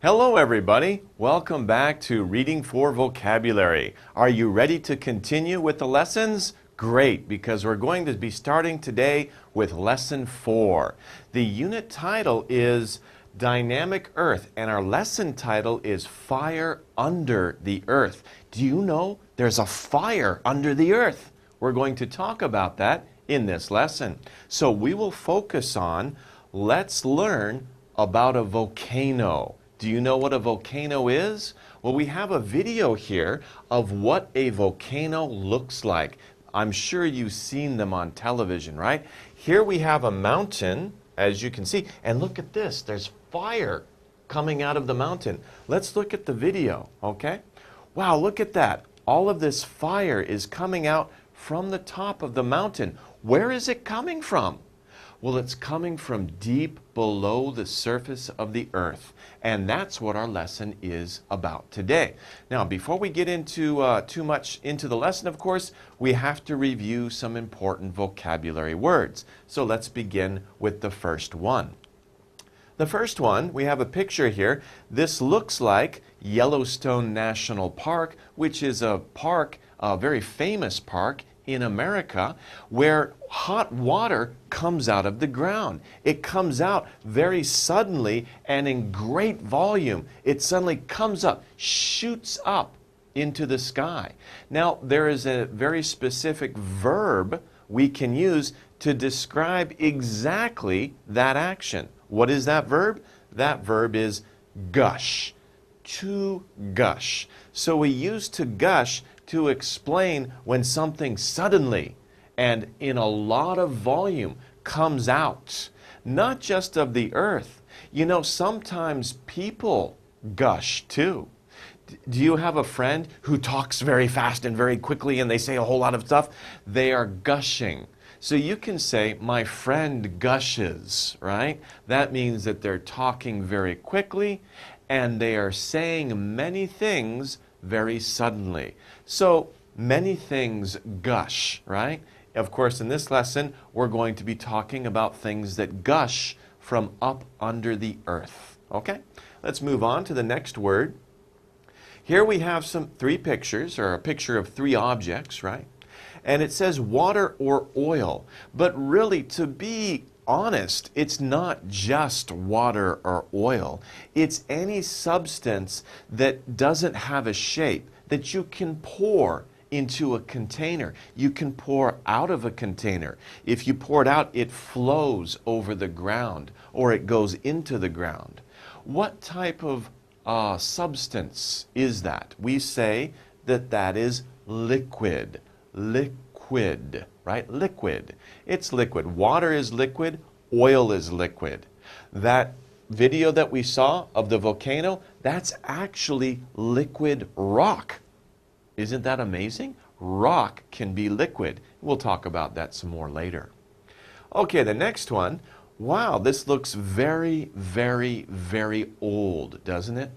Hello everybody, welcome back to Reading for Vocabulary. Are you ready to continue with the lessons? Great, because we're going to be starting today with Lesson 4. The unit title is Dynamic Earth, and our lesson title is Fire Under the Earth. Do you know there's a fire under the earth? We're going to talk about that in this lesson. So we will focus on, let's learn about a volcano. Do you know what a volcano is? Well, we have a video here of what a volcano looks like. I'm sure you've seen them on television, right? Here we have a mountain, as you can see, and look at this. There's fire coming out of the mountain. Let's look at the video, okay? Wow, look at that. All of this fire is coming out from the top of the mountain. Where is it coming from? Well, it's coming from deep below the surface of the earth. And that's what our lesson is about today. Now, before we get into too much into the lesson, of course, we have to review some important vocabulary words. So let's begin with the first one. The first one, we have a picture here. This looks like Yellowstone National Park, which is a park, a very famous park in America, where hot water comes out of the ground. It comes out very suddenly and in great volume. It suddenly comes up, shoots up into the sky. Now, there is a very specific verb we can use to describe exactly that action. What is that verb? That verb is gush. To gush. So we use to gush to explain when something suddenly and in a lot of volume comes out, not just of the earth. You know, sometimes people gush too. Do you have a friend who talks very fast and very quickly and they say a whole lot of stuff? They are gushing. So you can say, my friend gushes, right? That means that they're talking very quickly and they are saying many things very suddenly. So many things gush, right? Of course, in this lesson, we're going to be talking about things that gush from up under the earth. Okay? Let's move on to the next word. Here we have three pictures, or a picture of three objects, right? And it says water or oil. But really, to be honest, it's not just water or oil. It's any substance that doesn't have a shape that you can pour into a container. You can pour out of a container. If you pour it out, it flows over the ground or it goes into the ground. What type of substance is that? We say that that is liquid. Liquid, right? Liquid. It's liquid. Water is liquid. Oil is liquid. That video that we saw of the volcano, that's actually liquid rock. Isn't that amazing? Rock can be liquid. We'll talk about that some more later. Okay, the next one. Wow, this looks very, very, very old, doesn't it?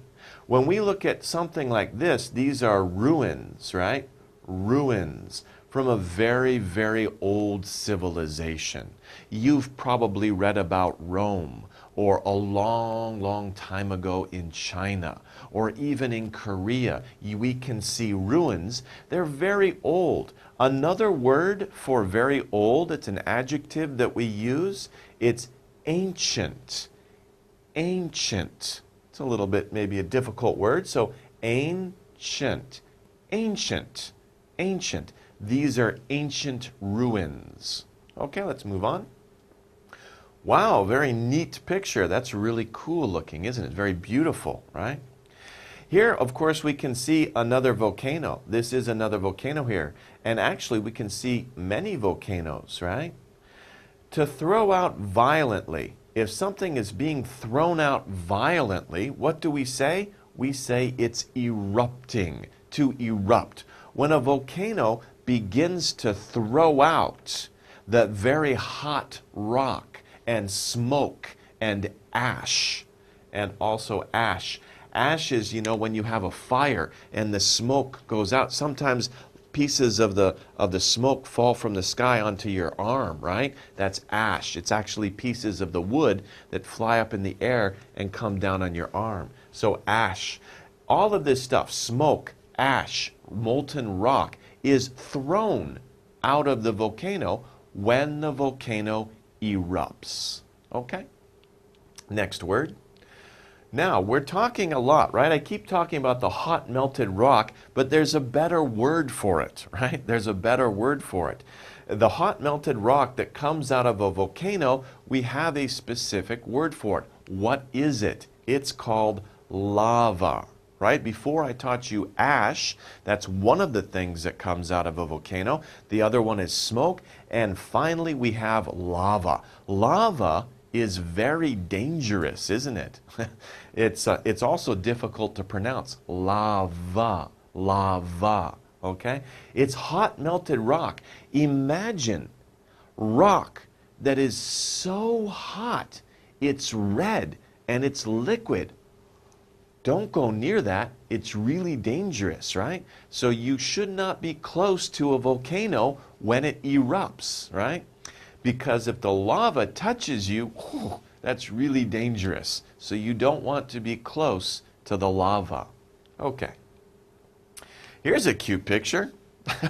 When we look at something like this, these are ruins, right? Ruins from a very, very old civilization. You've probably read about Rome, or a long, long time ago in China, or even in Korea. We can see ruins. They're very old. Another word for very old, it's an adjective that we use, it's ancient. Ancient. It's a little bit maybe a difficult word, so ancient. Ancient. Ancient. These are ancient ruins. Okay, let's move on. Wow, very neat picture. That's really cool looking, isn't it? Very beautiful, right? Here, of course, we can see another volcano. This is another volcano here. And actually, we can see many volcanoes, right? To throw out violently. If something is being thrown out violently, what do we say? We say it's erupting, to erupt. When a volcano begins to throw out that very hot rock and smoke and ash, and also ash. Ash is, you know, when you have a fire and the smoke goes out. Sometimes pieces of the smoke fall from the sky onto your arm, right? That's ash. It's actually pieces of the wood that fly up in the air and come down on your arm. So ash. All of this stuff, smoke, ash, molten rock, is thrown out of the volcano when the volcano erupts. Okay? Next word. Now, we're talking a lot, right? I keep talking about the hot melted rock, but there's a better word for it, right? There's a better word for it. The hot melted rock that comes out of a volcano, we have a specific word for it. What is it? It's called lava, right? Before I taught you ash, that's one of the things that comes out of a volcano. The other one is smoke. And finally, we have lava. Lava is very dangerous, isn't it? It's also difficult to pronounce. Lava, lava, okay? It's hot melted rock. Imagine rock that is so hot, it's red and it's liquid. Don't go near that. It's really dangerous, right? So you should not be close to a volcano when it erupts, right? Because if the lava touches you, whew, that's really dangerous. So you don't want to be close to the lava. Okay. Here's a cute picture.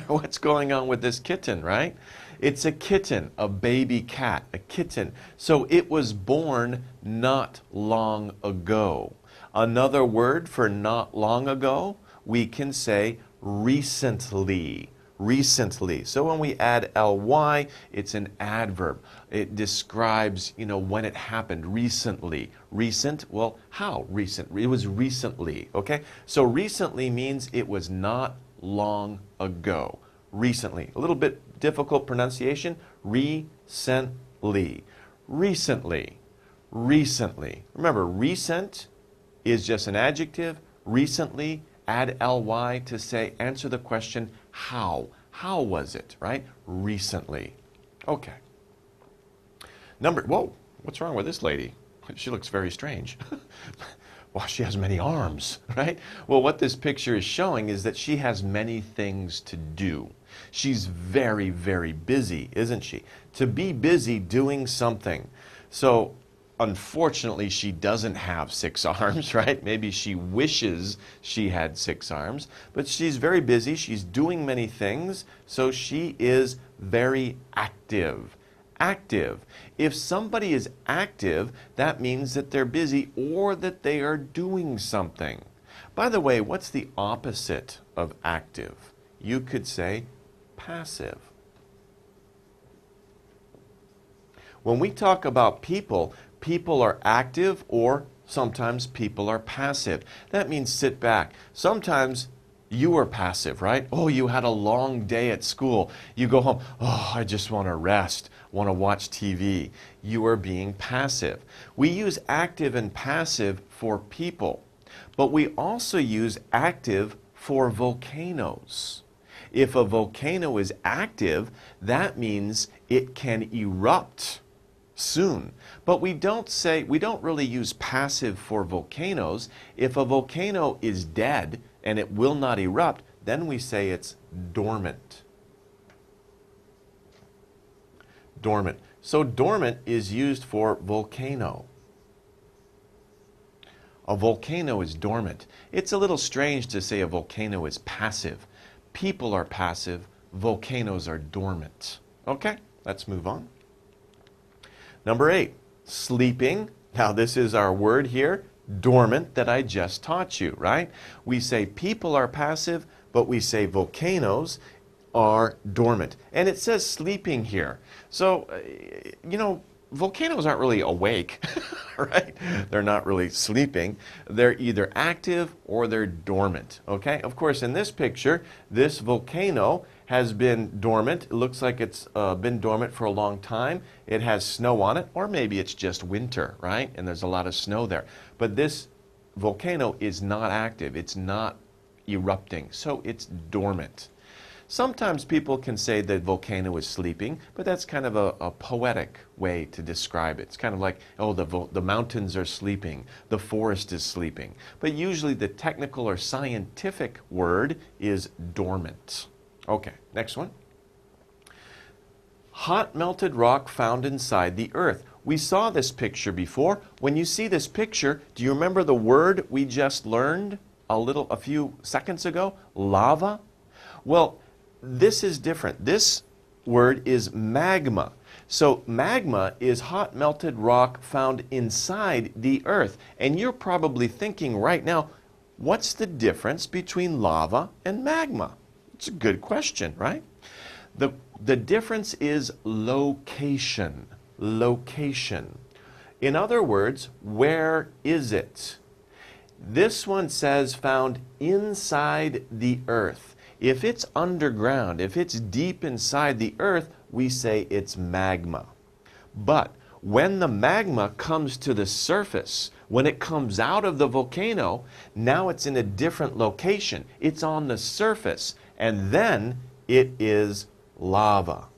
What's going on with this kitten, right? It's a kitten, a baby cat, a kitten. So it was born not long ago. Another word for not long ago, we can say recently. Recently. So when we add ly, it's an adverb. It describes, when it happened recently. Recent, well, how recent? It was recently, okay? So recently means it was not long ago. Recently. A little bit difficult pronunciation. Recently. Recently. Recently. Remember, recent is just an adjective. Recently, add ly to say, answer the question, how? How was it, right? Recently. Okay. Whoa, what's wrong with this lady? She looks very strange. Well, she has many arms, right? Well, what this picture is showing is that she has many things to do. She's very, very busy, isn't she? To be busy doing something. So, unfortunately, she doesn't have 6 arms, right? Maybe she wishes she had 6 arms, but she's very busy. She's doing many things, so she is very active. Active. If somebody is active, that means that they're busy or that they are doing something. By the way, what's the opposite of active? You could say passive. When we talk about people, people are active or sometimes people are passive. That means sit back. Sometimes you are passive, right? Oh, you had a long day at school. You go home, oh, I just want to rest, want to watch TV. You are being passive. We use active and passive for people, but we also use active for volcanoes. If a volcano is active, that means it can erupt soon. But we don't really use passive for volcanoes. If a volcano is dead and it will not erupt, then we say it's dormant. Dormant. So dormant is used for volcano. A volcano is dormant. It's a little strange to say a volcano is passive. People are passive, volcanoes are dormant. Okay, let's move on. Number 8, sleeping. Now this is our word here, dormant, that I just taught you, right? We say people are passive, but we say volcanoes are dormant. And it says sleeping here. So, volcanoes aren't really awake, right? They're not really sleeping. They're either active or they're dormant, okay? Of course, in this picture, this volcano has been dormant. It looks like it's been dormant for a long time. It has snow on it, or maybe it's just winter, right? And there's a lot of snow there. But this volcano is not active. It's not erupting, so it's dormant. Sometimes people can say the volcano is sleeping, but that's kind of a poetic way to describe it. It's kind of like, oh, the mountains are sleeping, the forest is sleeping. But usually the technical or scientific word is dormant. Okay, next one. Hot melted rock found inside the earth. We saw this picture before. When you see this picture, do you remember the word we just learned a few seconds ago? Lava? Well, this is different. This word is magma. So magma is hot melted rock found inside the earth. And you're probably thinking right now, what's the difference between lava and magma? It's a good question, right? The difference is location. Location. In other words, where is it? This one says found inside the earth. If it's underground, if it's deep inside the earth, we say it's magma. But when the magma comes to the surface, when it comes out of the volcano, now it's in a different location. It's on the surface, and then it is lava.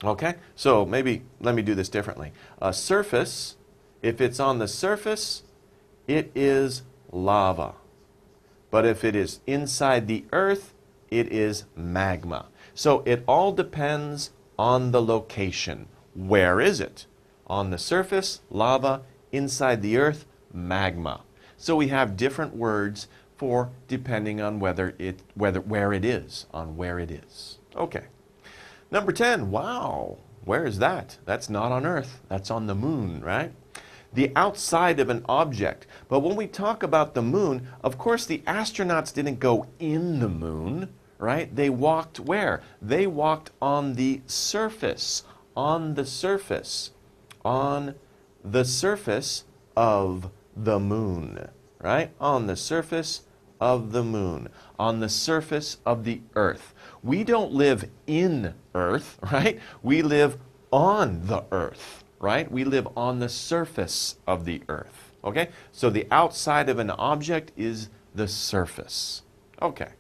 Okay? So maybe let me do this differently. A surface, if it's on the surface, it is lava. But if it is inside the earth, it is magma. So it all depends on the location. Where is it? On the surface, lava. Inside the earth, magma. So we have different words for depending on where it is, on where it is. Okay. Number 10, wow, where is that? That's not on Earth, that's on the moon, right? The outside of an object. But when we talk about the moon, of course the astronauts didn't go in the moon, right? They walked where? They walked on the surface, on the surface, on the surface of the moon, right? On the surface of the moon, on the surface of the earth. We don't live in earth, right? We live on the earth, right? We live on the surface of the earth, okay? So the outside of an object is the surface. Okay.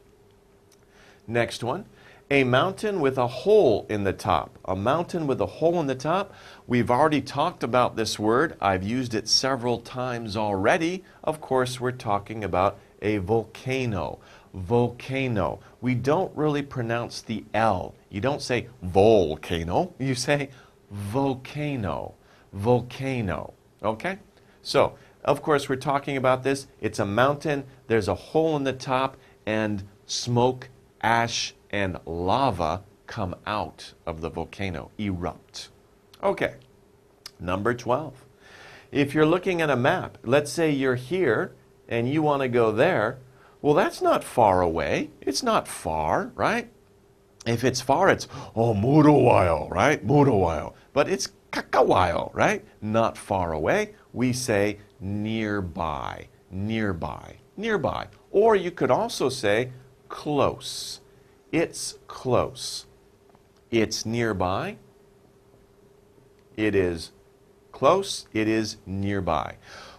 Next one. A mountain with a hole in the top. A mountain with a hole in the top. We've already talked about this word. I've used it several times already. Of course, we're talking about a volcano. Volcano. We don't really pronounce the L. You don't say volcano. You say volcano. Volcano. Okay? So, of course, we're talking about this. It's a mountain. There's a hole in the top, and smoke, ash, and lava come out of the volcano, erupt. Okay, number 12. If you're looking at a map, let's say you're here and you want to go there, well, that's not far away. It's not far, right? If it's far, it's, oh, muruwayo, right? Muruwayo. But it's kakawayo, right? Not far away. We say nearby, nearby, nearby. Or you could also say close. It's close. It's nearby. It is close. It is nearby.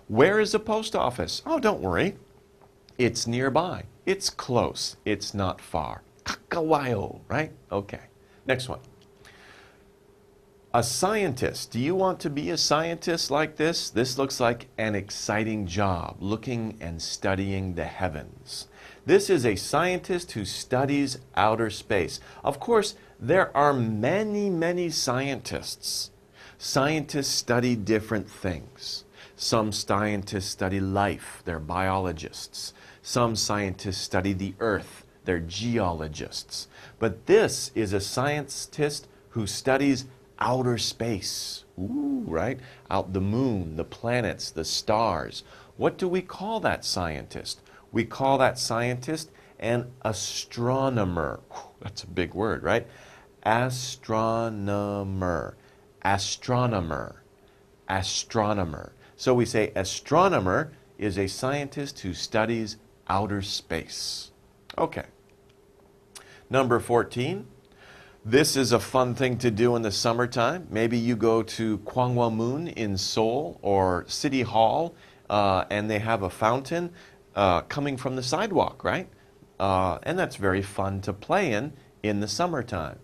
Where is the post office? Oh, don't worry. It's nearby. It's close. It's not far. Kakawayo, right? Okay. Next one. A scientist. Do you want to be a scientist like this? This looks like an exciting job, looking and studying the heavens. This is a scientist who studies outer space. Of course, there are many, many scientists. Scientists study different things. Some scientists study life. They're biologists. Some scientists study the earth. They're geologists. But this is a scientist who studies outer space. Ooh, right? Out the moon, the planets, the stars. What do we call that scientist? We call that scientist an astronomer. That's a big word, right? Astronomer. Astronomer. Astronomer. So we say astronomer is a scientist who studies outer space. Okay. Number 14. This is a fun thing to do in the summertime. Maybe you go to Gwanghwamun in Seoul or City Hall and they have a fountain coming from the sidewalk, right? And that's very fun to play in the summertime.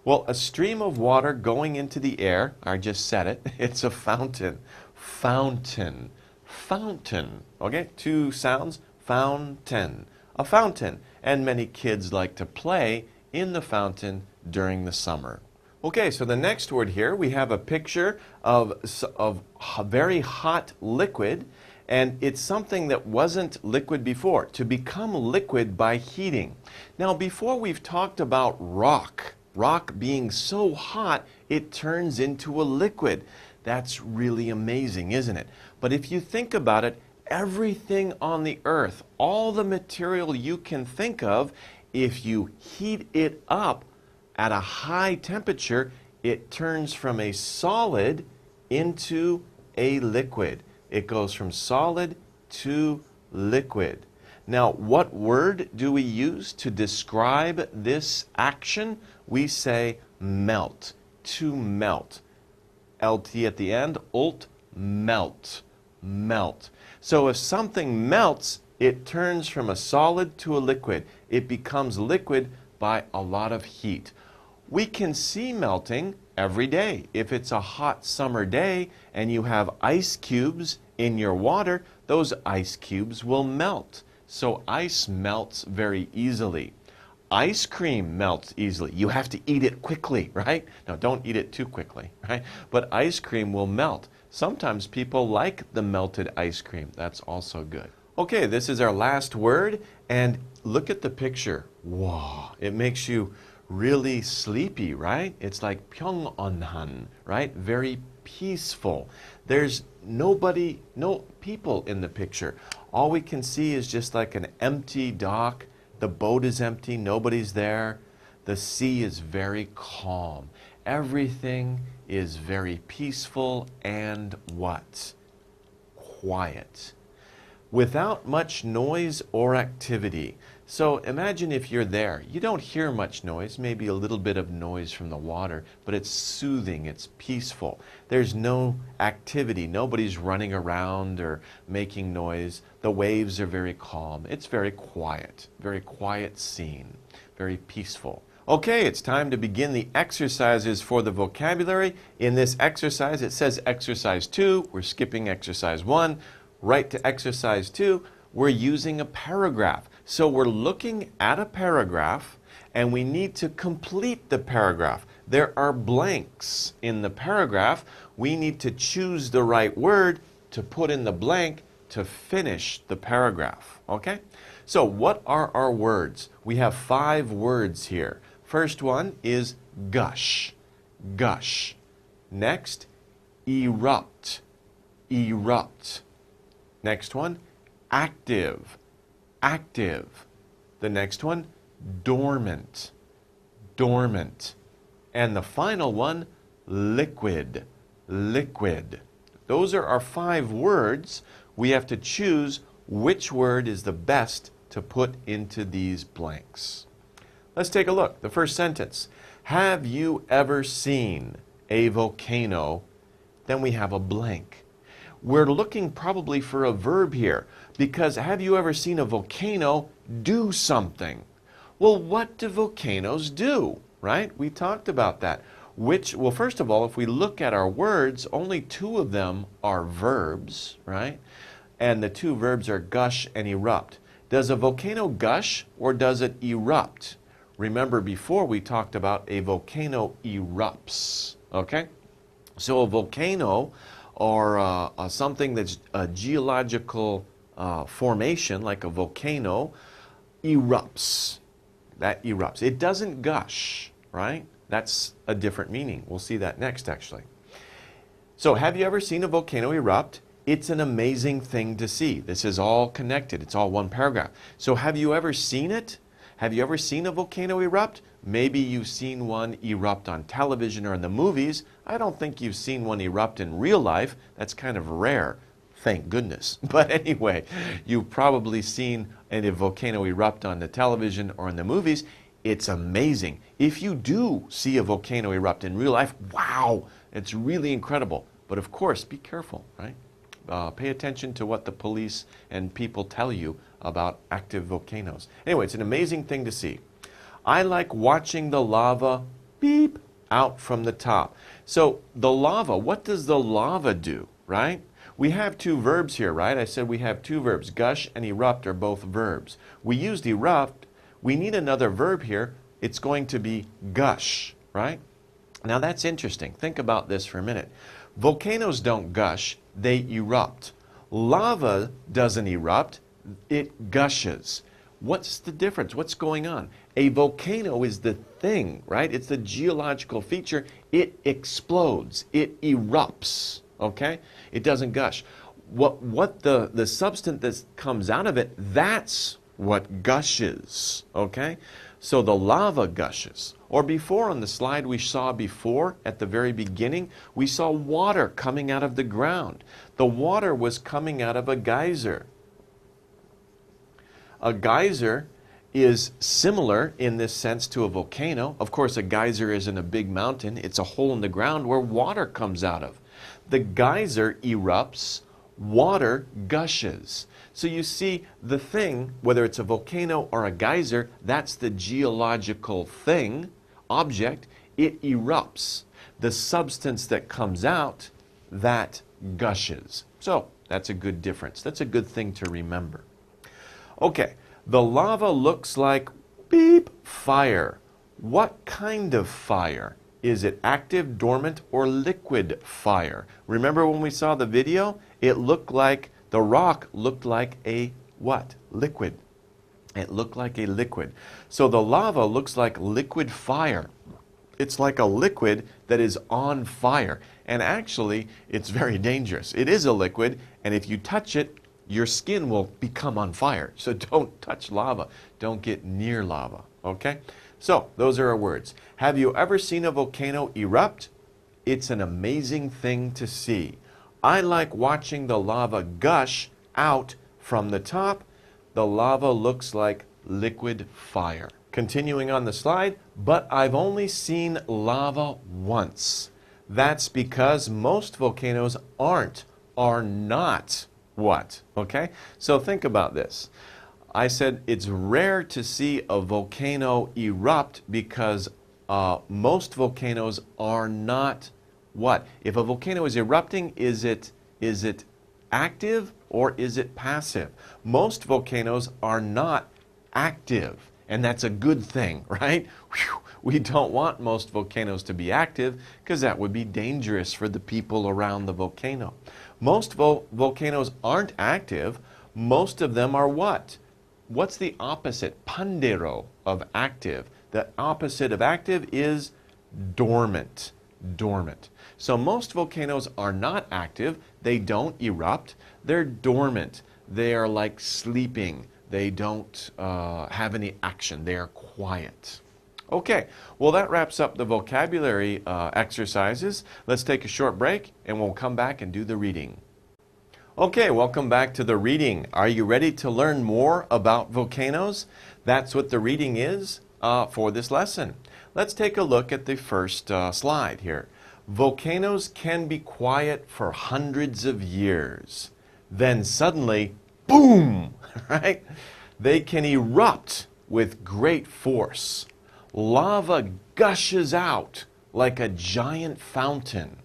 Well, a stream of water going into the air, I just said it, it's a fountain. Fountain. Fountain. Okay, two sounds. Fountain. A fountain. And many kids like to play in the fountain during the summer. Okay, so the next word here, we have a picture of very hot liquid, and it's something that wasn't liquid before, to become liquid by heating. Now, before we've talked about rock being so hot, it turns into a liquid. That's really amazing, isn't it? But if you think about it, everything on the earth, all the material you can think of, if you heat it up at a high temperature, it turns from a solid into a liquid. It goes from solid to liquid. Now, what word do we use to describe this action? We say melt, to melt. LT at the end, ult, melt, melt. So if something melts, it turns from a solid to a liquid. It becomes liquid by a lot of heat. We can see melting every day. If it's a hot summer day and you have ice cubes in your water, those ice cubes will melt. So ice melts very easily. Ice cream melts easily. You have to eat it quickly, right? No, don't eat it too quickly, right? But ice cream will melt. Sometimes people like the melted ice cream. That's also good. Okay, this is our last word, and look at the picture. Wow, it makes you really sleepy, right? It's like 평온한, right? Very peaceful. There's no people in the picture. All we can see is just like an empty dock. The boat is empty, nobody's there. The sea is very calm. Everything is very peaceful and what? Quiet. Without much noise or activity. So imagine if you're there. You don't hear much noise, maybe a little bit of noise from the water, but it's soothing, it's peaceful. There's no activity. Nobody's running around or making noise. The waves are very calm. It's very quiet scene, very peaceful. Okay, it's time to begin the exercises for the vocabulary. In this exercise, it says exercise 2. We're skipping exercise 1. Right to exercise 2, we're using a paragraph. So we're looking at a paragraph and we need to complete the paragraph. There are blanks in the paragraph. We need to choose the right word to put in the blank to finish the paragraph. Okay? So what are our words? We have 5 words here. First one is gush. Gush. Next, erupt. Erupt. Next one, active. Active. The next one, dormant. Dormant. And the final one, liquid. Liquid. Those are our 5 words. We have to choose which word is the best to put into these blanks. Let's take a look. The first sentence. Have you ever seen a volcano? Then we have a blank. We're looking probably for a verb here because have you ever seen a volcano do something? Well, what do volcanoes do, right? We talked about that. Well, first of all, if we look at our words, only 2 of them are verbs, right? And the 2 verbs are gush and erupt. Does a volcano gush or does it erupt? Remember before we talked about a volcano erupts, okay? So a volcano or something that's a geological formation like a volcano erupts. That erupts. It doesn't gush, right? That's a different meaning. We'll see that next actually. So have you ever seen a volcano erupt? It's an amazing thing to see. This is all connected. It's all one paragraph. So have you ever seen it? Have you ever seen a volcano erupt? Maybe you've seen one erupt on television or in the movies. I don't think you've seen one erupt in real life. That's kind of rare, thank goodness. But anyway, you've probably seen a volcano erupt on the television or in the movies. It's amazing. If you do see a volcano erupt in real life, wow, it's really incredible. But of course, be careful, right? Pay attention to what the police and people tell you about active volcanoes. Anyway, it's an amazing thing to see. I like watching the lava beep out from the top. So the lava, what does the lava do, right? We have 2 verbs here, right? I said we have 2 verbs. Gush and erupt are both verbs. We used erupt. We need another verb here. it's going to be gush, right? Now that's interesting. Think about this for a minute. Volcanoes don't gush, they erupt. Lava doesn't erupt, it gushes. What's the difference? What's going on? A volcano is the thing, right? It's the geological feature. It explodes. It erupts, okay? It doesn't gush. What the substance that comes out of it, that's what gushes, okay? So the lava gushes. Or before on the slide we saw before, at the very beginning, we saw water coming out of the ground. The water was coming out of a geyser. A geyser is similar in this sense to a volcano. Of course, a geyser isn't a big mountain. It's a hole in the ground where water comes out of. The geyser erupts, water gushes. So you see the thing, whether it's a volcano or a geyser, that's the geological thing, object, it erupts. The substance that comes out, that gushes. So that's a good difference. That's a good thing to remember. Okay, the lava looks like beep fire. What kind of fire? Is it active, dormant, or liquid fire? Remember when we saw the video? It looked like, the rock looked like a what? Liquid. It looked like a liquid. So the lava looks like liquid fire. It's like a liquid that is on fire. And actually, it's very dangerous. It is a liquid, and if you touch it, your skin will become on fire. So don't touch lava. Don't get near lava, okay? So those are our words. Have you ever seen a volcano erupt? It's an amazing thing to see. I like watching the lava gush out from the top. The lava looks like liquid fire. Continuing on the slide, but I've only seen lava once. That's because most volcanoes are not what? Okay? So think about this. I said it's rare to see a volcano erupt because most volcanoes are not what? If a volcano is erupting, is it active or is it passive? Most volcanoes are not active, and that's a good thing, right? Whew. We don't want most volcanoes to be active because that would be dangerous for the people around the volcano. Most volcanoes aren't active. Most of them are what? What's the opposite? Pandero of active. The opposite of active is dormant. Dormant. So most volcanoes are not active. They don't erupt. They're dormant. They are like sleeping. They don't have any action. They are quiet. Okay, well that wraps up the vocabulary exercises. Let's take a short break and we'll come back and do the reading. Okay, welcome back to the reading. Are you ready to learn more about volcanoes? That's what the reading is for this lesson. Let's take a look at the first slide here. Volcanoes can be quiet for hundreds of years. Then suddenly, boom, right? They can erupt with great force. Lava gushes out like a giant fountain.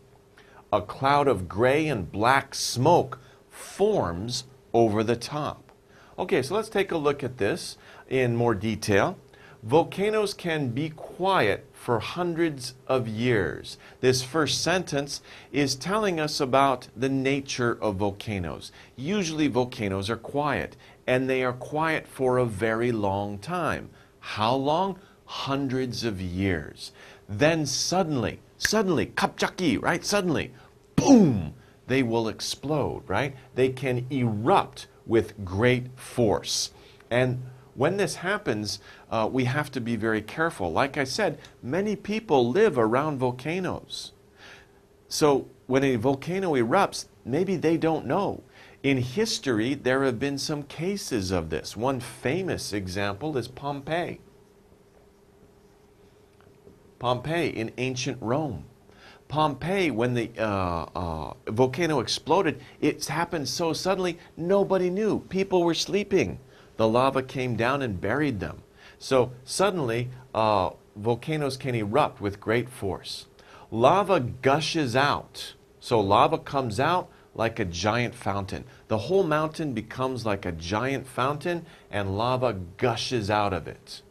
A cloud of gray and black smoke forms over the top. Okay, so let's take a look at this in more detail. Volcanoes can be quiet for hundreds of years. This first sentence is telling us about the nature of volcanoes. Usually volcanoes are quiet, and they are quiet for a very long time. How long? Hundreds of years. Then suddenly, 갑자기, right? Suddenly, boom, they will explode, right? They can erupt with great force. And when this happens, we have to be very careful. Like I said, many people live around volcanoes. So when a volcano erupts, maybe they don't know. In history, there have been some cases of this. One famous example is Pompeii. Pompeii in ancient Rome. Pompeii, when the volcano exploded, it happened so suddenly, nobody knew. People were sleeping. The lava came down and buried them. So suddenly, volcanoes can erupt with great force. Lava gushes out. So lava comes out like a giant fountain. The whole mountain becomes like a giant fountain, and lava gushes out of it.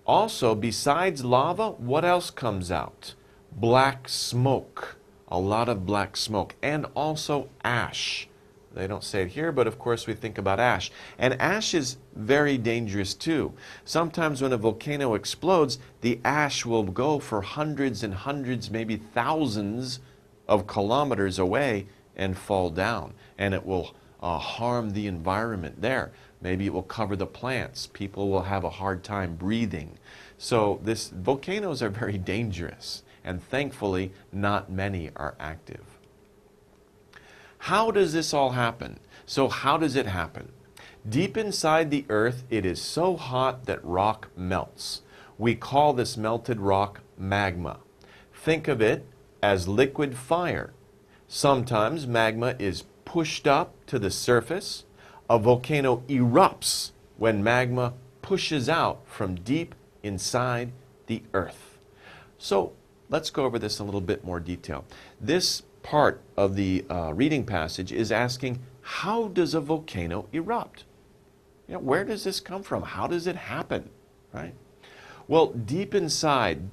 Also, besides lava, what else comes out? Black smoke, a lot of black smoke, and also ash. They don't say it here, but of course we think about ash. And ash is very dangerous too. Sometimes when a volcano explodes, the ash will go for hundreds and hundreds, maybe thousands of kilometers away and fall down. And it will harm the environment there. Maybe it will cover the plants. People will have a hard time breathing. So volcanoes are very dangerous. And thankfully, not many are active. How does this all happen? So how does it happen? Deep inside the earth, it is so hot that rock melts. We call this melted rock magma. Think of it as liquid fire. Sometimes magma is pushed up to the surface. A volcano erupts when magma pushes out from deep inside the earth. So let's go over this in a little bit more detail. This part of the reading passage is asking, how does a volcano erupt? Where does this come from? How does it happen? Right? Well, deep inside,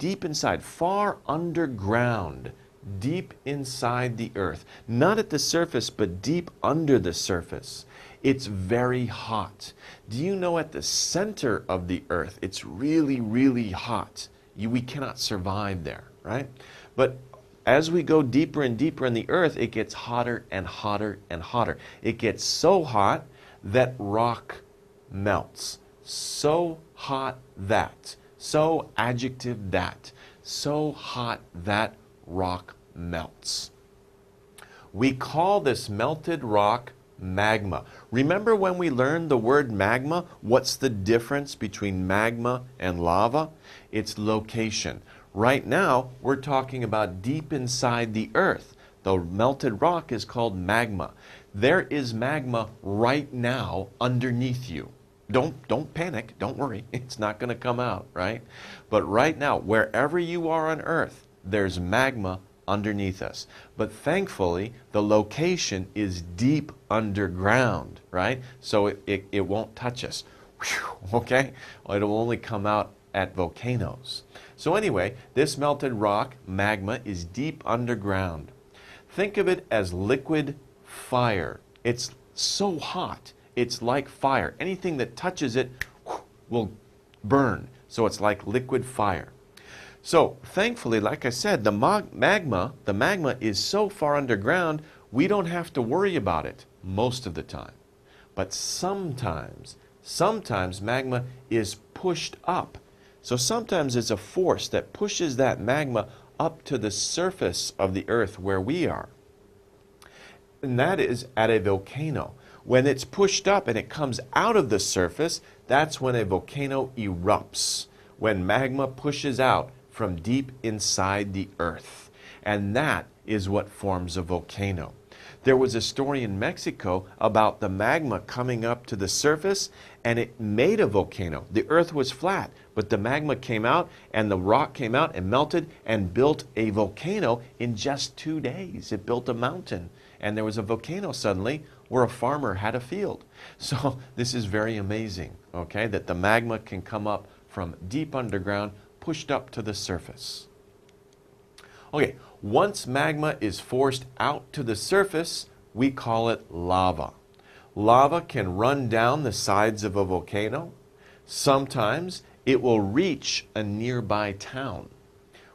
far underground, deep inside the earth, not at the surface, but deep under the surface, it's very hot. Do you know at the center of the earth, it's really, really hot. We cannot survive there, right? But as we go deeper and deeper in the earth, it gets hotter and hotter and hotter. It gets so hot that rock melts. So hot that. So adjective that. So hot that rock melts. We call this melted rock magma. Remember when we learned the word magma? What's the difference between magma and lava? Its location. Right now, we're talking about deep inside the earth. The melted rock is called magma. There is magma right now underneath you. Don't panic, don't worry. It's not going to come out, right? But right now, wherever you are on earth, there's magma underneath us. But thankfully, the location is deep underground, right? So it won't touch us. Whew, okay? It'll only come out at volcanoes. So anyway, this melted rock, magma, is deep underground. Think of it as liquid fire. It's so hot, it's like fire. Anything that touches it will burn. So it's like liquid fire. So thankfully, like I said, the magma is so far underground, we don't have to worry about it most of the time. But sometimes magma is pushed up. So sometimes it's a force that pushes that magma up to the surface of the earth where we are. And that is at a volcano. When it's pushed up and it comes out of the surface, that's when a volcano erupts. When magma pushes out from deep inside the earth. And that is what forms a volcano. There was a story in Mexico about the magma coming up to the surface and it made a volcano. The earth was flat, but the magma came out and the rock came out and melted and built a volcano in just 2 days. It built a mountain and there was a volcano suddenly where a farmer had a field. So this is very amazing, okay, that the magma can come up from deep underground, pushed up to the surface. Okay, once magma is forced out to the surface, we call it lava. Lava can run down the sides of a volcano. Sometimes it will reach a nearby town.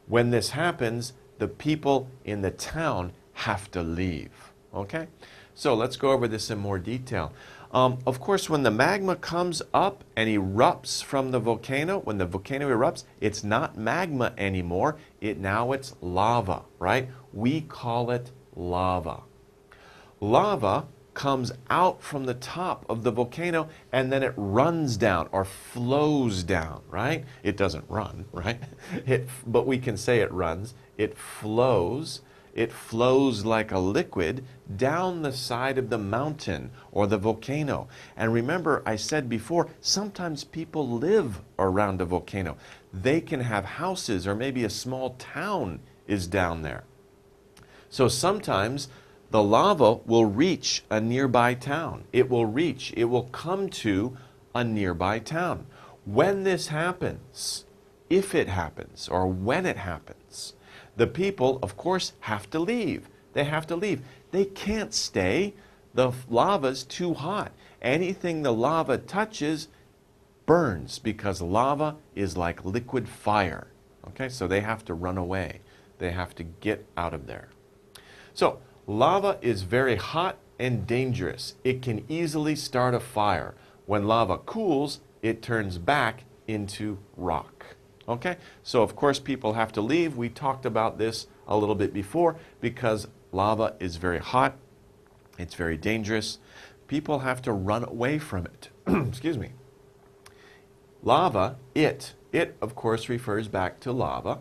When this happens, the people in the town have to leave. Okay? So let's go over this in more detail. Of course, when the magma comes up and erupts from the volcano, when the volcano erupts, it's not magma anymore. Now it's lava, right? We call it lava. Lava comes out from the top of the volcano and then it runs down or flows down, right? It doesn't run, right? But we can say it runs. It flows. It flows like a liquid down the side of the mountain or the volcano. And remember, I said before, sometimes people live around a volcano. They can have houses or maybe a small town is down there. So sometimes the lava will reach a nearby town. It will come to a nearby town. When this happens, if it happens or when it happens. The people, of course, have to leave. They have to leave. They can't stay. The lava's too hot. Anything the lava touches burns because lava is like liquid fire. Okay, so they have to run away. They have to get out of there. So, lava is very hot and dangerous. It can easily start a fire. When lava cools, it turns back into rock. Okay, so of course people have to leave. We talked about this a little bit before because lava is very hot. It's very dangerous. People have to run away from it. Excuse me. Lava, it of course refers back to lava.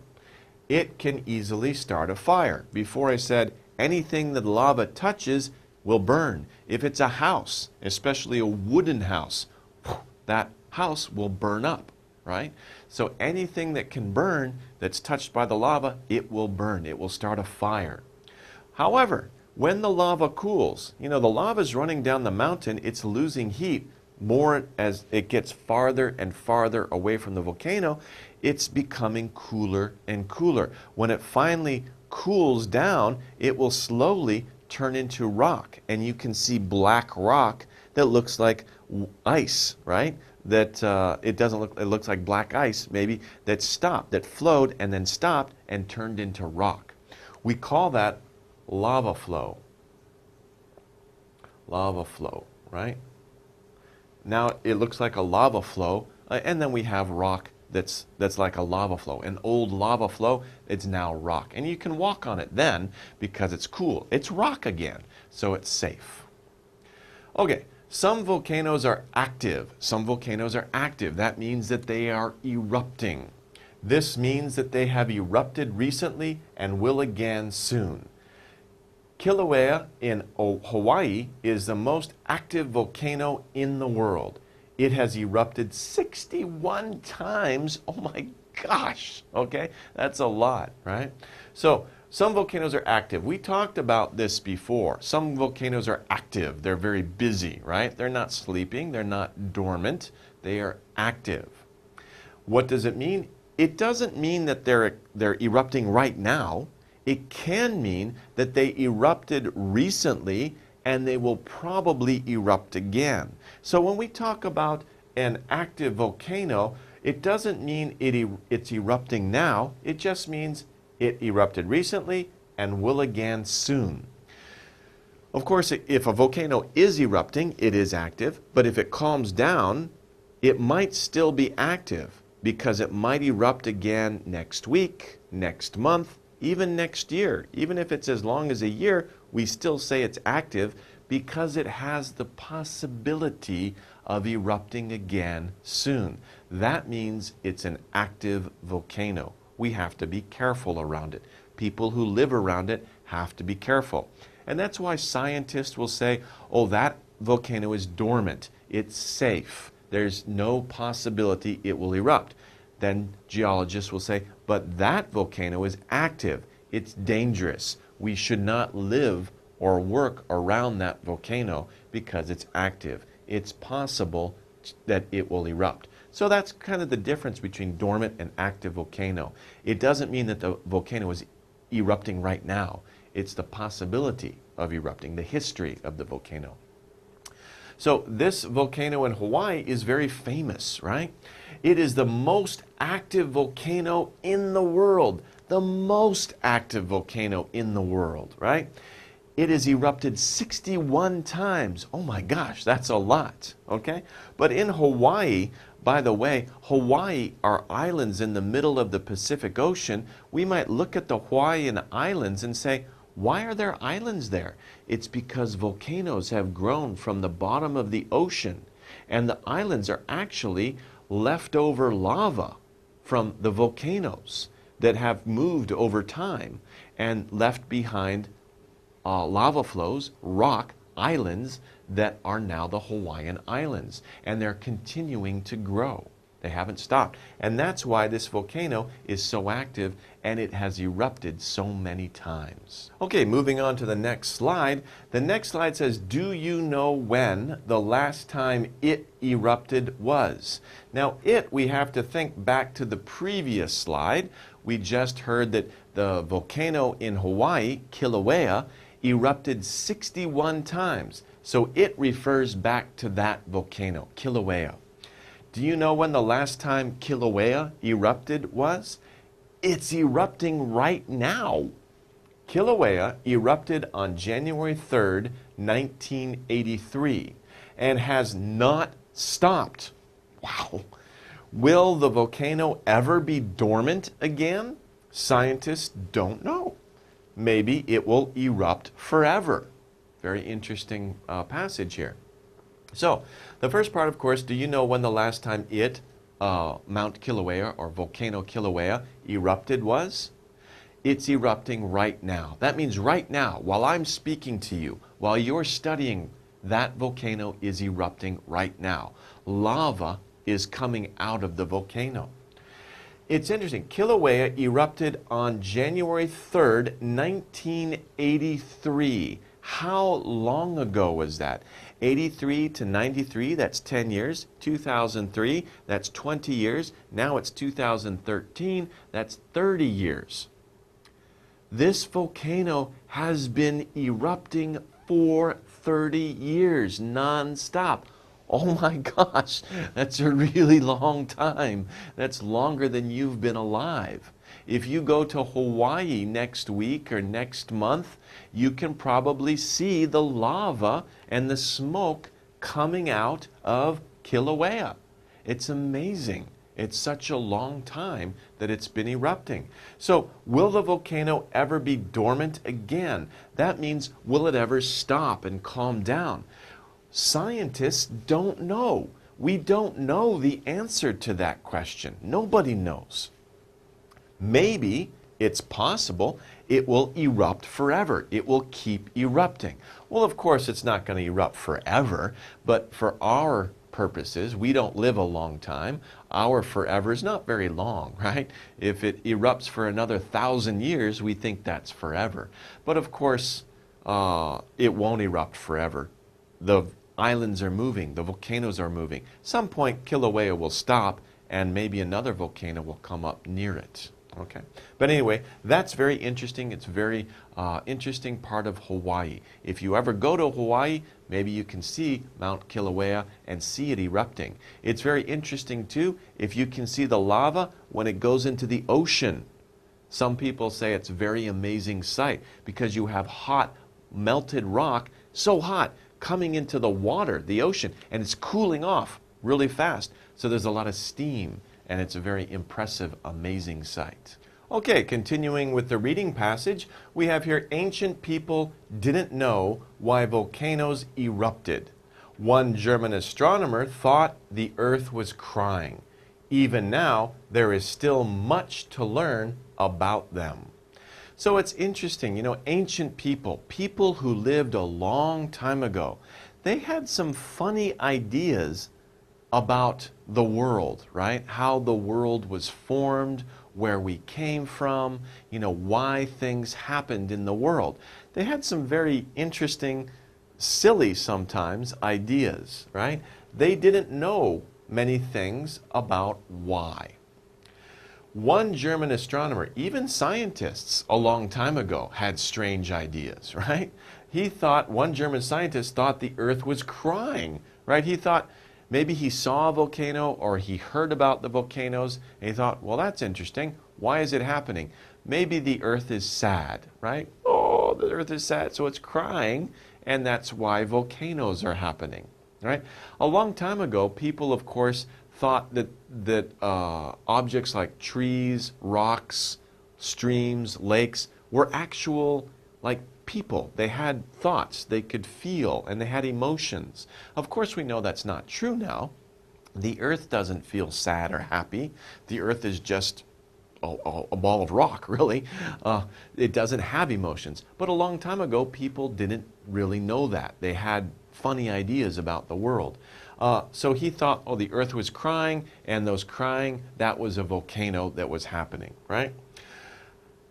It can easily start a fire. Before I said anything that lava touches will burn. If it's a house, especially a wooden house, that house will burn up, right? So anything that can burn that's touched by the lava, it will burn. It will start a fire. However, when the lava cools, the lava is running down the mountain, it's losing heat more as it gets farther and farther away from the volcano. It's becoming cooler and cooler. When it finally cools down, it will slowly turn into rock, and you can see black rock that looks like ice, right? That it looks like black ice maybe that stopped, that flowed and then stopped and turned into rock. We call that lava flow. Lava flow, right? Now it looks like a lava flow, and then we have rock that's like a lava flow. An old lava flow, it's now rock. And you can walk on it then because it's cool. It's rock again, so it's safe. Okay, some volcanoes are active. Some volcanoes are active. That means that they are erupting. This means that they have erupted recently and will again soon. Kilauea in Hawaii is the most active volcano in the world. It has erupted 61 times. Oh my gosh, okay? That's a lot, right? So, some volcanoes are active. We talked about this before. Some volcanoes are active. They're very busy, right? They're not sleeping. They're not dormant. They are active. What does it mean? It doesn't mean that they're erupting right now. It can mean that they erupted recently and they will probably erupt again. So when we talk about an active volcano, it doesn't mean it's erupting now. It just means it erupted recently and will again soon. Of course, if a volcano is erupting, it is active, but if it calms down, it might still be active because it might erupt again next week, next month, even next year. Even if it's as long as a year, we still say it's active because it has the possibility of erupting again soon. That means it's an active volcano. We have to be careful around it. People who live around it have to be careful. And that's why scientists will say, oh, that volcano is dormant. It's safe. There's no possibility it will erupt. Then geologists will say, but that volcano is active. It's dangerous. We should not live or work around that volcano because it's active. It's possible that it will erupt. So that's kind of the difference between dormant and active volcano. It doesn't mean that the volcano is erupting right now. It's the possibility of erupting, the history of the volcano. So this volcano in Hawaii is very famous, right? It is the most active volcano in the world. The most active volcano in the world, right? It has erupted 61 times. Oh my gosh, that's a lot, okay? But in Hawaii, by the way, Hawaii are islands in the middle of the Pacific Ocean. We might look at the Hawaiian Islands and say, why are there islands there? It's because volcanoes have grown from the bottom of the ocean, and the islands are actually leftover lava from the volcanoes that have moved over time and left behind lava flows, rock, islands that are now the Hawaiian Islands, and they're continuing to grow. They haven't stopped. And that's why this volcano is so active and it has erupted so many times. Okay, moving on to the next slide. The next slide says, do you know when the last time it erupted was? Now, we have to think back to the previous slide. We just heard that the volcano in Hawaii, Kilauea, erupted 61 times. So it refers back to that volcano, Kilauea. Do you know when the last time Kilauea erupted was? It's erupting right now. Kilauea erupted on January 3rd, 1983, and has not stopped. Wow. Will the volcano ever be dormant again? Scientists don't know. Maybe it will erupt forever. Very interesting passage here. So, the first part, of course, do you know when the last time Mount Kilauea or Volcano Kilauea erupted was? It's erupting right now. That means right now, while I'm speaking to you, while you're studying, that volcano is erupting right now. Lava is coming out of the volcano. It's interesting. Kilauea erupted on January 3rd, 1983. How long ago was that? 83 to 93, that's 10 years. 2003, that's 20 years. Now it's 2013, that's 30 years. This volcano has been erupting for 30 years, non-stop. Oh my gosh, that's a really long time. That's longer than you've been alive. If you go to Hawaii next week or next month, you can probably see the lava and the smoke coming out of Kilauea. It's amazing. It's such a long time that it's been erupting. So, will the volcano ever be dormant again? That means, will it ever stop and calm down? Scientists don't know. We don't know the answer to that question. Nobody knows. Maybe it's possible it will erupt forever. It will keep erupting. Well, of course, it's not going to erupt forever, but for our purposes, we don't live a long time. Our forever is not very long, right? If it erupts for another 1,000 years, we think that's forever. But of course, it won't erupt forever. The islands are moving. The volcanoes are moving. Some point, Kilauea will stop, and maybe another volcano will come up near it. Okay, but anyway, that's very interesting. It's a very interesting part of Hawaii. If you ever go to Hawaii, maybe you can see Mount Kilauea and see it erupting. It's very interesting too if you can see the lava when it goes into the ocean. Some people say it's a very amazing sight because you have hot, melted rock, so hot, coming into the water, the ocean, and it's cooling off really fast. So there's a lot of steam. And it's a very impressive, amazing sight. Okay, continuing with the reading passage, we have here, ancient people didn't know why volcanoes erupted. One German astronomer thought the earth was crying. Even now, there is still much to learn about them. So it's interesting, you know, ancient people, people who lived a long time ago, they had some funny ideas about the world, right? How the world was formed, where we came from, you know, why things happened in the world. They had some very interesting, silly sometimes, ideas, right? They didn't know many things about why. One German astronomer, even scientists a long time ago had strange ideas, right? One German scientist thought the earth was crying, right? He thought, maybe he saw a volcano or he heard about the volcanoes and he thought, well, that's interesting. Why is it happening? Maybe the earth is sad, right? Oh, the earth is sad, so it's crying, and that's why volcanoes are happening, right? A long time ago, people, of course, thought that objects like trees, rocks, streams, lakes were actual, like, people. They had thoughts, they could feel, and they had emotions. Of course, we know that's not true now. The earth doesn't feel sad or happy. The earth is just a ball of rock, really. It doesn't have emotions. But a long time ago, people didn't really know that. They had funny ideas about the world. So he thought, oh, the earth was crying, and those crying, that was a volcano that was happening, right?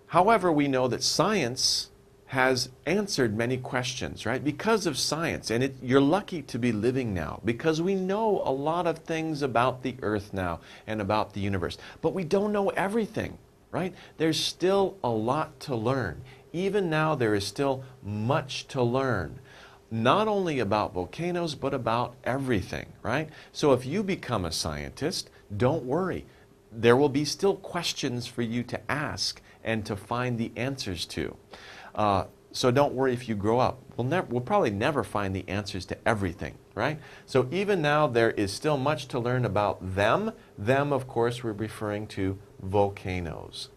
However, we know that science has answered many questions, right? Because of science, and you're lucky to be living now, because we know a lot of things about the earth now and about the universe, but we don't know everything, right? There's still a lot to learn. Even now, there is still much to learn. Not only about volcanoes, but about everything, right? So if you become a scientist, don't worry. There will be still questions for you to ask and to find the answers to. So don't worry if you grow up. We'll probably never find the answers to everything, right? So even now, there is still much to learn about them. Them, of course, we're referring to volcanoes.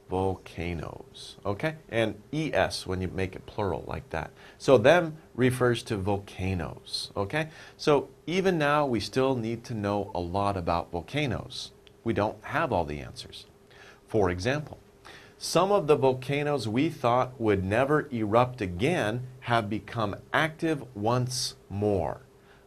Volcanoes, okay? And ES when you make it plural like that. So them refers to volcanoes, okay? So even now, we still need to know a lot about volcanoes. We don't have all the answers. For example, some of the volcanoes we thought would never erupt again have become active once more,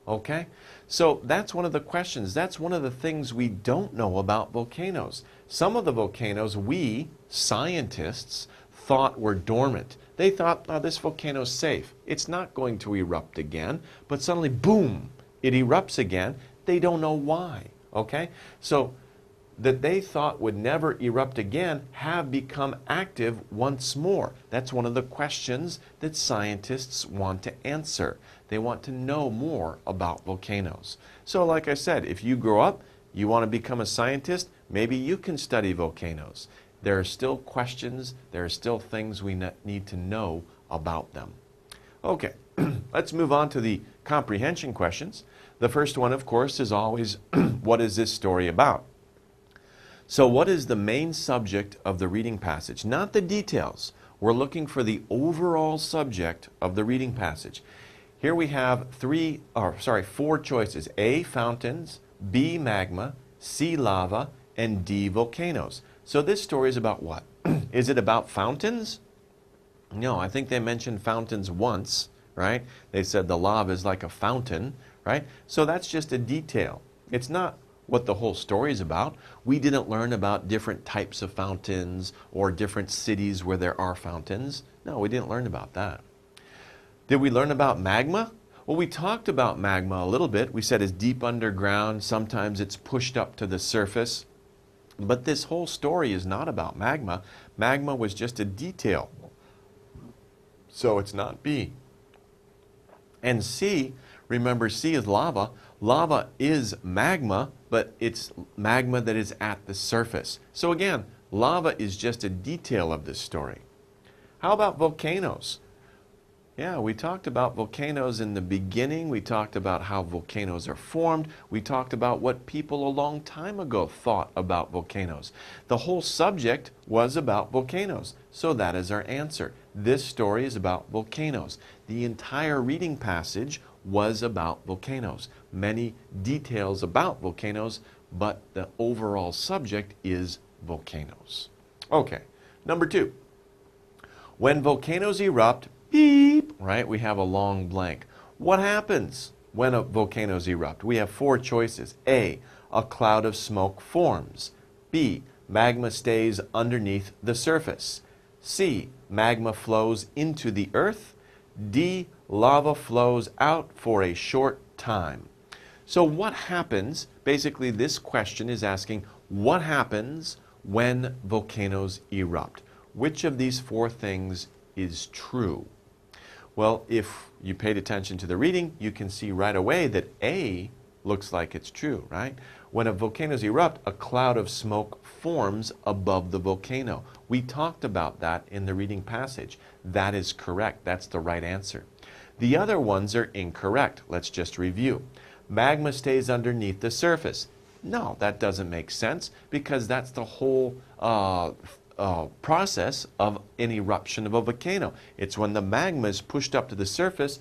okay? So that's one of the questions. That's one of the things we don't know about volcanoes. Some of the volcanoes we, scientists, thought were dormant. They thought, oh, this volcano's safe. It's not going to erupt again. But suddenly, boom, it erupts again. They don't know why, okay? So that they thought would never erupt again have become active once more. That's one of the questions that scientists want to answer. They want to know more about volcanoes. So like I said, if you grow up, you want to become a scientist, maybe you can study volcanoes. There are still questions, there are still things we need to know about them. Okay, let's move on to the comprehension questions. The first one, of course, is always, what is this story about? So what is the main subject of the reading passage? Not the details. We're looking for the overall subject of the reading passage. Here we have four choices. A, fountains, B, magma, C, lava, and D, volcanoes. So this story is about what? Is it about fountains? No, I think they mentioned fountains once, right? They said the lava is like a fountain, right? So that's just a detail. It's not what the whole story is about. We didn't learn about different types of fountains or different cities where there are fountains. No, we didn't learn about that. Did we learn about magma? Well, we talked about magma a little bit. We said it's deep underground. Sometimes it's pushed up to the surface. But this whole story is not about magma. Magma was just a detail. So it's not B. And C, remember C is lava. Lava is magma, but it's magma that is at the surface. So again, lava is just a detail of this story. How about volcanoes? Yeah, we talked about volcanoes in the beginning. We talked about how volcanoes are formed. We talked about what people a long time ago thought about volcanoes. The whole subject was about volcanoes. So that is our answer. This story is about volcanoes. The entire reading passage was about volcanoes. Many details about volcanoes, but the overall subject is volcanoes. Okay, number 2. When volcanoes erupt, beep, right? We have a long blank. What happens when volcanoes erupt? We have 4 choices. A, a cloud of smoke forms. B, magma stays underneath the surface. C, magma flows into the earth. D, lava flows out for a short time. So what happens, basically this question is asking, what happens when volcanoes erupt? Which of these 4 things is true? Well, if you paid attention to the reading, you can see right away that A looks like it's true, right? When volcanoes erupt, a cloud of smoke forms above the volcano. We talked about that in the reading passage. That is correct. That's the right answer. The other ones are incorrect. Let's just review. Magma stays underneath the surface. No, that doesn't make sense because that's the whole process of an eruption of a volcano. It's when the magma is pushed up to the surface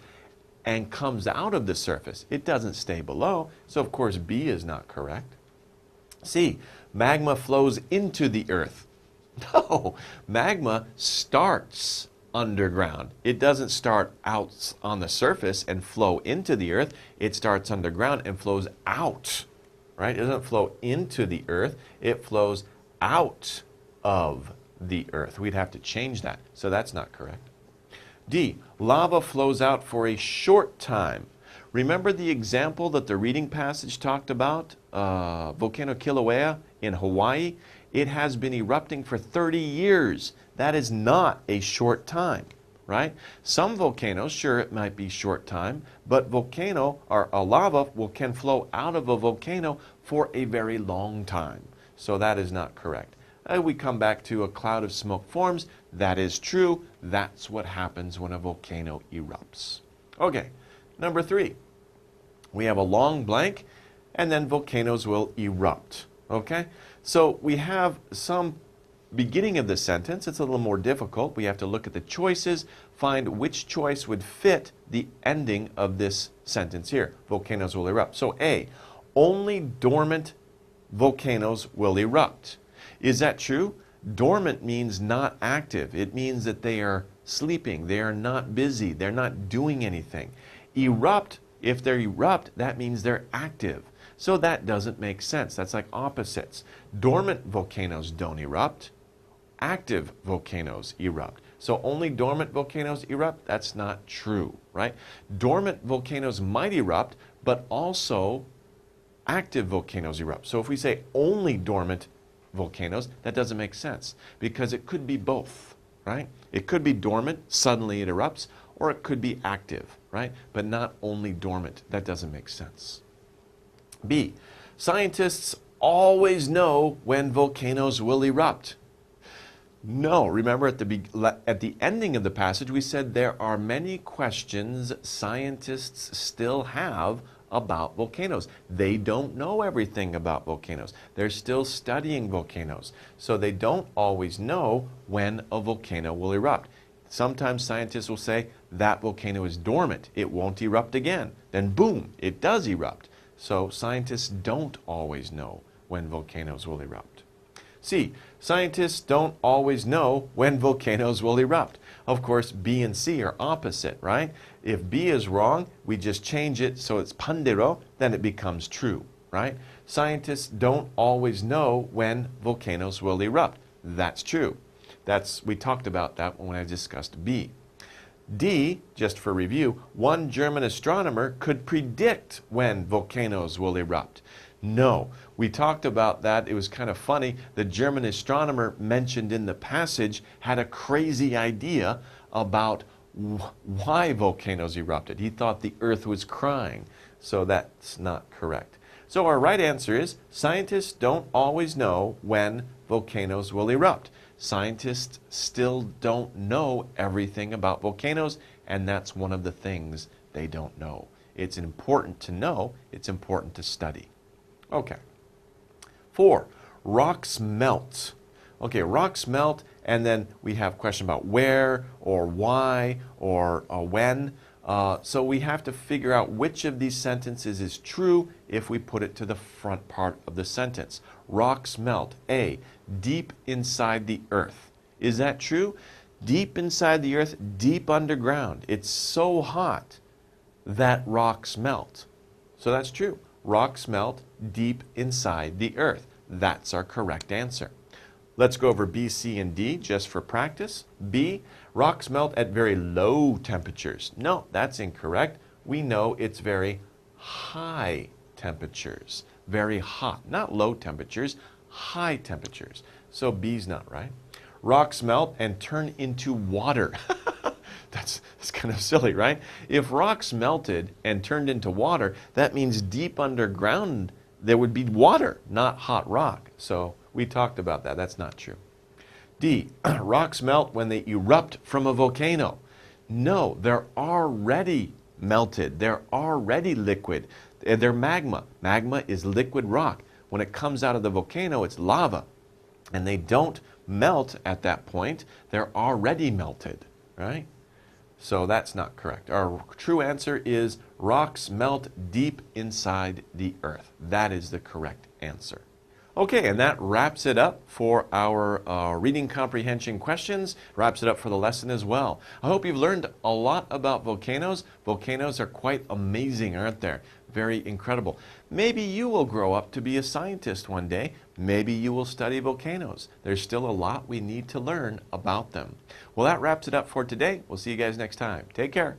and comes out of the surface. It doesn't stay below, so of course B is not correct. C, magma flows into the earth. No, magma starts underground. It doesn't start out on the surface and flow into the earth. It starts underground and flows out, right? It doesn't flow into the earth. It flows out of the earth. We'd have to change that. So that's not correct. D, lava flows out for a short time. Remember the example that the reading passage talked about? Volcano Kilauea in Hawaii? It has been erupting for 30 years. That is not a short time, right? Some volcanoes, sure, it might be short time, but volcano or a lava can flow out of a volcano for a very long time. So that is not correct. We come back to a cloud of smoke forms. That is true. That's what happens when a volcano erupts. Okay, number 3. We have a long blank, and then volcanoes will erupt. Okay, so we have some beginning of the sentence. It's a little more difficult. We have to look at the choices, find which choice would fit the ending of this sentence here. Volcanoes will erupt. So A, only dormant volcanoes will erupt. Is that true? Dormant means not active. It means that they are sleeping. They are not busy. They're not doing anything. Erupt, if they erupt, that means they're active. So that doesn't make sense. That's like opposites. Dormant volcanoes don't erupt. Active volcanoes erupt. So only dormant volcanoes erupt? That's not true, right? Dormant volcanoes might erupt, but also active volcanoes erupt. So if we say only dormant volcanoes, that doesn't make sense because it could be both, right? It could be dormant, suddenly it erupts, or it could be active, right? But not only dormant. That doesn't make sense. B, scientists always know when volcanoes will erupt. No, remember at the ending of the passage we said there are many questions scientists still have about volcanoes. They don't know everything about volcanoes. They're still studying volcanoes. So they don't always know when a volcano will erupt. Sometimes scientists will say that volcano is dormant. It won't erupt again. Then boom, it does erupt. So scientists don't always know when volcanoes will erupt. C, scientists don't always know when volcanoes will erupt. Of course, B and C are opposite, right? If B is wrong, we just change it so it's pandero, then it becomes true, right? Scientists don't always know when volcanoes will erupt. That's true. We talked about that when I discussed B. D, just for review, one German astronomer could predict when volcanoes will erupt. No, we talked about that. It was kind of funny. The German astronomer mentioned in the passage had a crazy idea about why volcanoes erupted. He thought the earth was crying. So that's not correct. So our right answer is scientists don't always know when volcanoes will erupt. Scientists still don't know everything about volcanoes, and that's one of the things they don't know. It's important to know. It's important to study. Okay. 4, rocks melt. Okay, rocks melt, and then we have a question about where or why or when. So we have to figure out which of these sentences is true if we put it to the front part of the sentence. Rocks melt. A, deep inside the earth. Is that true? Deep inside the earth, deep underground. It's so hot that rocks melt. So that's true. Rocks melt deep inside the earth. That's our correct answer. Let's go over B, C, and D just for practice. B, rocks melt at very low temperatures. No, that's incorrect. We know it's very high temperatures. Very hot. Not low temperatures, high temperatures. So B's not right. Rocks melt and turn into water. That's kind of silly, right? If rocks melted and turned into water, that means deep underground there would be water, not hot rock. So we talked about that. That's not true. D, rocks melt when they erupt from a volcano. No, they're already melted. They're already liquid. They're magma. Magma is liquid rock. When it comes out of the volcano, it's lava. And they don't melt at that point. They're already melted, right? So that's not correct. Our true answer is rocks melt deep inside the earth. That is the correct answer. Okay, and that wraps it up for our reading comprehension questions, wraps it up for the lesson as well. I hope you've learned a lot about volcanoes. Volcanoes are quite amazing, aren't they? Very incredible. Maybe you will grow up to be a scientist one day. Maybe you will study volcanoes. There's still a lot we need to learn about them. Well, that wraps it up for today. We'll see you guys next time. Take care.